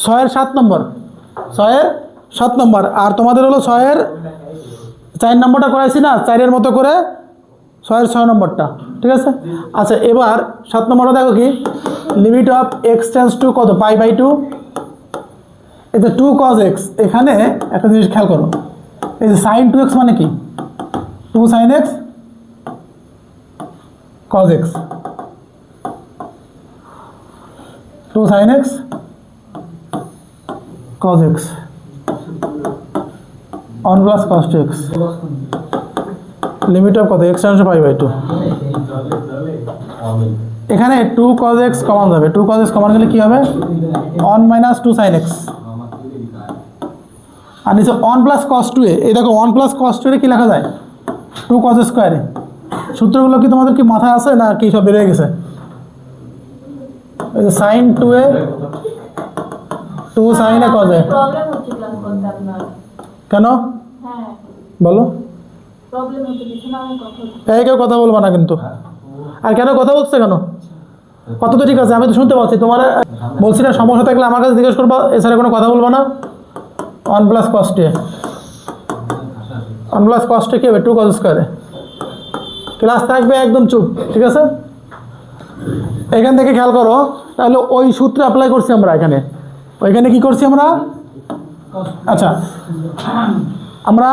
6 এর 7 নম্বর, 6 এর 7 নম্বর। আর তোমাদের হলো 6 এর 4 নম্বরটা করাইছি না, 4 এর মতো করে 6 এর 6 নম্বরটা, ঠিক আছে। আচ্ছা এবার 7 নম্বরটা দেখো কি, limit of x tends to কত, π/2, এটা 2 cos x। এখানে একটা জিনিস খেয়াল করো, এই যে sin 2x মানে কি, 2 sin x cos x, 2 sin x cos x, 1 plus cos 2x, limit of কত, x টেন্স টু π/2। এখানে 2 cos x কমন যাবে, 2 cos x কমন গেলে কি হবে, 1 minus 2 sin x, আর নিচে 1 plus cos 2a। এই দেখো 1 plus cos 2a কি লেখা যায়, 2 cos স্কয়ারে। সূত্রগুলো কি তোমাদের কি মাথায় আছে না কি সব বেরিয়ে গেছে? এই যে sin 2a 2 sin a cos a, problem হচ্ছে ক্লাস করতে আপনার। কেন হ্যাঁ বলো? প্রবলেম হচ্ছে, পিছনে আমার কথা হচ্ছে। এই কেউ কথা বলবো না কিন্তু। আর কেন কথা বলছে কেন? কত তো ঠিক আছে, আমি তো শুনতে পাচ্ছি। তোমার বলছি না, সমস্যা থাকলে আমার কাছে জিজ্ঞেস করবো, এছাড়া কোনো কথা বলবো না। 1 plus cos 2a, 1 plus cos 2a কি হবে, 2 cos স্কয়ারে। ক্লাস থাকবে একদম চুপ, ঠিক আছে। এখান থেকে খেয়াল করো, তাহলে ওই সূত্র অ্যাপ্লাই করছি আমরা এখানে। ওইখানে কি করছি আমরা? আচ্ছা আমরা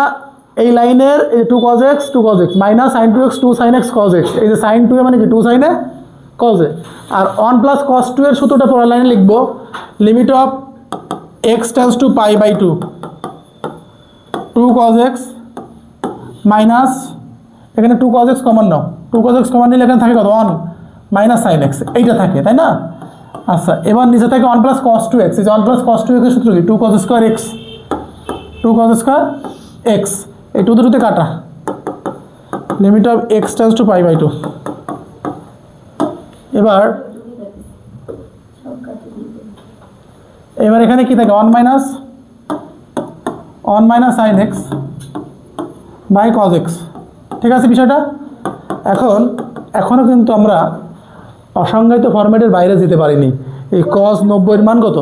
এই লাইনের 2 cos x minus sin 2x 2 sin x cos x, এই যে sin 2a মানে কি 2 sin a cos a। R 1 plus cos 2 এর সূত্রটা পরের লাইনে লিখবো, limit of x tends to π/2, 2 cos x minus, এখানে 2 cos x কমন নাও, 2 cos x কমন নিলে এখানে থাকে কত, 1 মাইনাস sin x, এইটা থাকে তাই না। আচ্ছা এবার নিচে থাকে 1 plus cos 2x, এই যে 1 plus cos 2x এর সূত্র কি, 2 cos square x, 2 cos square x, এই 2 দুটোতে কাটা, limit of x tends to π/2। এবার এখানে কি থাকে, 1 minus sin x by cos x, ঠিক আছে বিষয়টা। এখনও কিন্তু আমরা অসংজ্ঞায়িত ফরম্যাটের বাইরে যেতে পারিনি। এই cos 90 এর মান কত,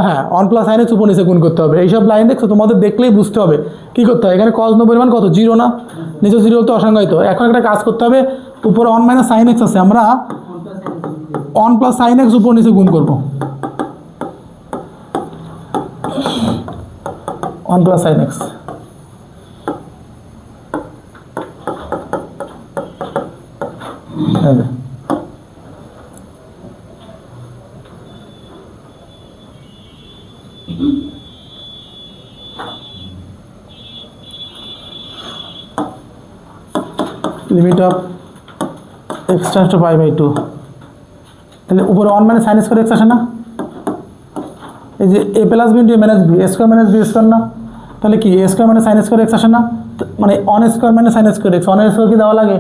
হ্যাঁ 1 plus sin x উপর নিচে গুণ করতে হবে। এইসব লাইন দেখছো, তোমাদের দেখলেই বুঝতে হবে কী করতে হবে। এখানে cos 90 এর মান কত, 0 না, নিচে 0 তো অসংজ্ঞায়িত। এখন একটা কাজ করতে হবে, উপরে 1 minus sin x আছে, আমরা 1 plus sin x উপর নিচে গুণ করবো, 1 plus sin x। Limit of x tends to π/2, তাহলে উপরে 1 minus sin স্কয়ার x আসে না, এই যে a plus b into a minus b, a square minus b square না, তাহলে কি a square minus sin square x আসে না, মানে 1 square minus sin square x, 1 এর স্কয়ার কি দেওয়া লাগে,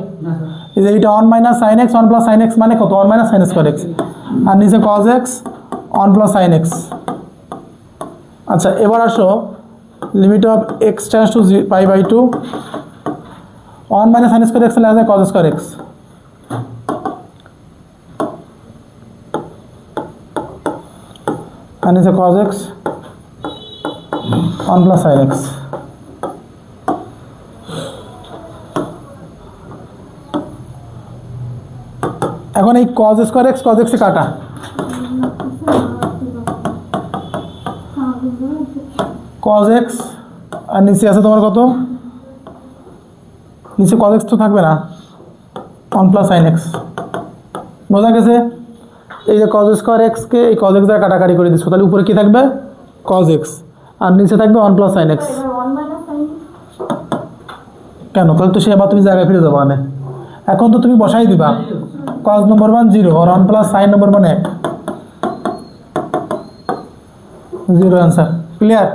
এই যে এইটা 1 minus sin x 1 plus sin x মানে কত, 1 minus sin স্কয়ার x, আর নিচে cos x 1 plus sin x। আচ্ছা এবার আসো, limit of x tends to π/2, 1 minus sin square x লেখা যায় cos স্কয়ার x, আর নিচে cos x 1 plus sin x। এখন এই cos square x cos x এ কাটা, cos x আর নিচে আছে তোমার কত, নিচে cos x তো থাকবে না, 1 plus sin x, বোঝা গেছে। এই যে cos স্কয়ার x কে এই cos x দ্বারা কাটাকাটি করে দিচ্ছ, তাহলে উপরে কি থাকবে, cos x, আর নিচে থাকবে 1 plus sin x। কেন, তাহলে তো সে আবার তুমি জায়গায় ফিরে যাবো। মানে এখন তো তুমি বসাই দিবা, cos নম্বর 1 0 আর 1 plus sin নম্বর 1 1, 0 অ্যান্সার, ক্লিয়ার।